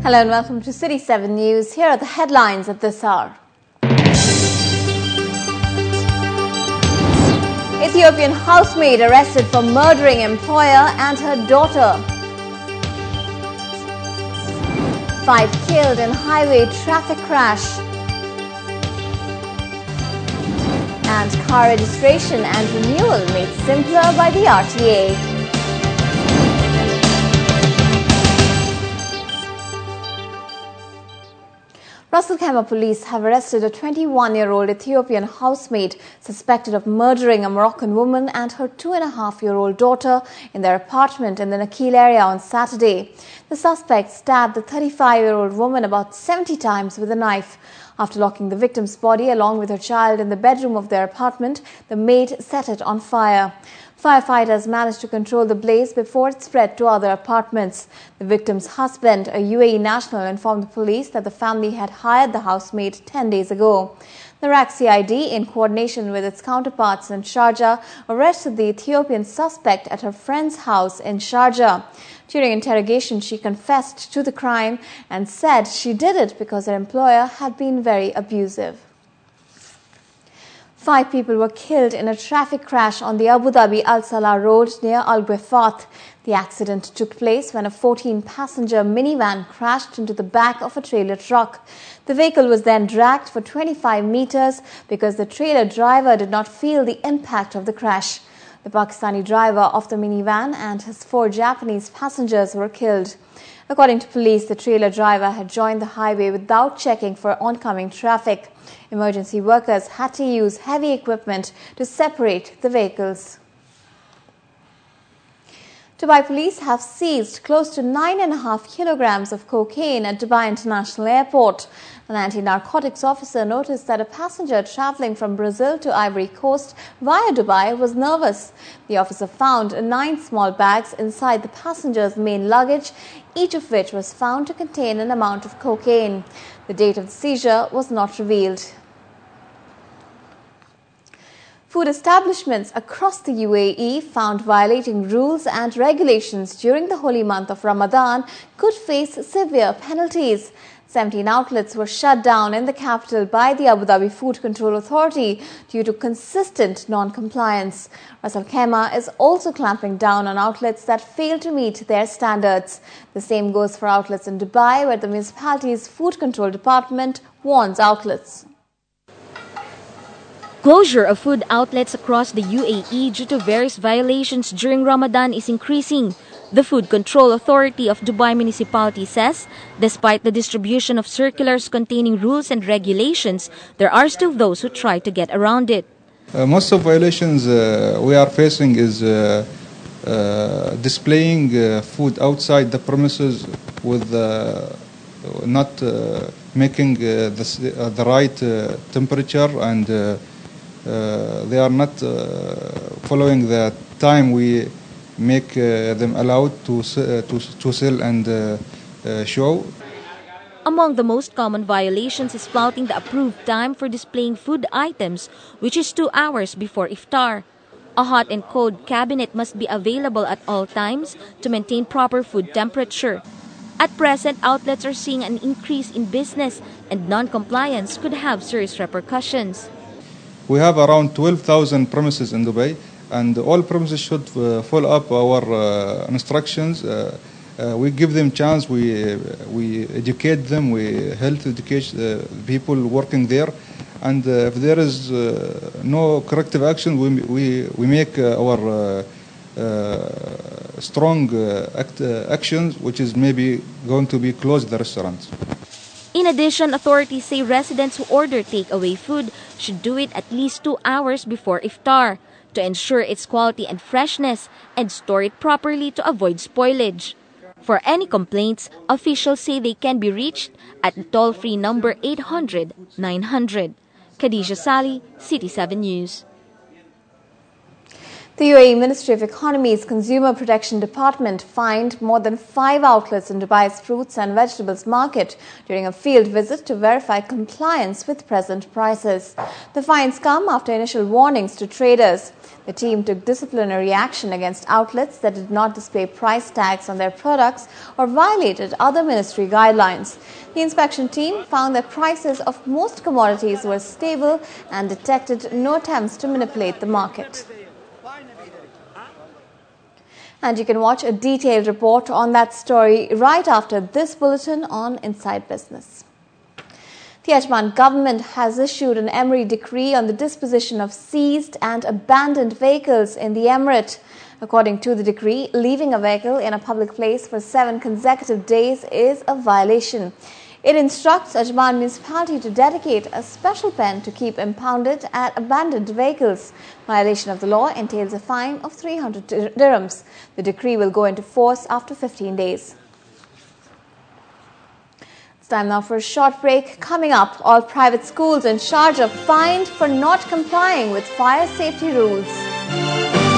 Hello and welcome to City 7 News. Here are the headlines at this hour. Ethiopian housemaid arrested for murdering employer and her daughter. 5 killed in highway traffic crash. And car registration and renewal made simpler by the RTA. Ras Al Khaimah police have arrested a 21-year-old Ethiopian housemaid suspected of murdering a Moroccan woman and her 2.5-year-old daughter in their apartment in the Nakil area on Saturday. The suspect stabbed the 35-year-old woman about 70 times with a knife. After locking the victim's body along with her child in the bedroom of their apartment, the maid set it on fire. Firefighters managed to control the blaze before it spread to other apartments. The victim's husband, a UAE national, informed the police that the family had hired the housemaid 10 days ago. The Iraq CID, in coordination with its counterparts in Sharjah, arrested the Ethiopian suspect at her friend's house in Sharjah. During interrogation, she confessed to the crime and said she did it because her employer had been very abusive. 5 people were killed in a traffic crash on the Abu Dhabi Al Salah road near Al Gwefat. The accident took place when a 14-passenger minivan crashed into the back of a trailer truck. The vehicle was then dragged for 25 meters because the trailer driver did not feel the impact of the crash. The Pakistani driver of the minivan and his 4 Japanese passengers were killed. According to police, the trailer driver had joined the highway without checking for oncoming traffic. Emergency workers had to use heavy equipment to separate the vehicles. Dubai police have seized close to 9.5 kilograms of cocaine at Dubai International Airport. An anti-narcotics officer noticed that a passenger travelling from Brazil to Ivory Coast via Dubai was nervous. The officer found 9 small bags inside the passenger's main luggage, each of which was found to contain an amount of cocaine. The date of the seizure was not revealed. Food establishments across the UAE found violating rules and regulations during the holy month of Ramadan could face severe penalties. 17 outlets were shut down in the capital by the Abu Dhabi Food Control Authority due to consistent non-compliance. Ras Al Khaimah is also clamping down on outlets that fail to meet their standards. The same goes for outlets in Dubai, where the municipality's Food Control Department warns outlets. Closure of food outlets across the UAE due to various violations during Ramadan is increasing. The Food Control Authority of Dubai Municipality says, despite the distribution of circulars containing rules and regulations, there are still those who try to get around it. Most of violations we are facing is displaying food outside the premises with not making the right temperature, and they are not following the time we make them allowed to sell and show. Among the most common violations is flouting the approved time for displaying food items, which is 2 hours before iftar. A hot and cold cabinet must be available at all times to maintain proper food temperature. At present, outlets are seeing an increase in business, and non-compliance could have serious repercussions. We have around 12,000 premises in Dubai, and all premises should follow up our instructions. We give them chance, we educate them, we help educate people working there, and if there is no corrective action, we make our strong actions, which is maybe going to be close the restaurants. In addition, authorities say residents who order takeaway food should do it at least 2 hours before iftar to ensure its quality and freshness, and store it properly to avoid spoilage. For any complaints, officials say they can be reached at the toll-free number 800-900. Khadija Sali, City 7 News. The UAE Ministry of Economy's Consumer Protection Department fined more than 5 outlets in Dubai's fruits and vegetables market during a field visit to verify compliance with present prices. The fines come after initial warnings to traders. The team took disciplinary action against outlets that did not display price tags on their products or violated other ministry guidelines. The inspection team found that prices of most commodities were stable and detected no attempts to manipulate the market. And you can watch a detailed report on that story right after this bulletin on Inside Business. The Ajman government has issued an Emery decree on the disposition of seized and abandoned vehicles in the emirate. According to the decree, leaving a vehicle in a public place for 7 consecutive days is a violation. It instructs Ajman municipality to dedicate a special pen to keep impounded and abandoned vehicles. Violation of the law entails a fine of 300 dirhams. The decree will go into force after 15 days. It's time now for a short break. Coming up, all private schools in Sharjah fined for not complying with fire safety rules.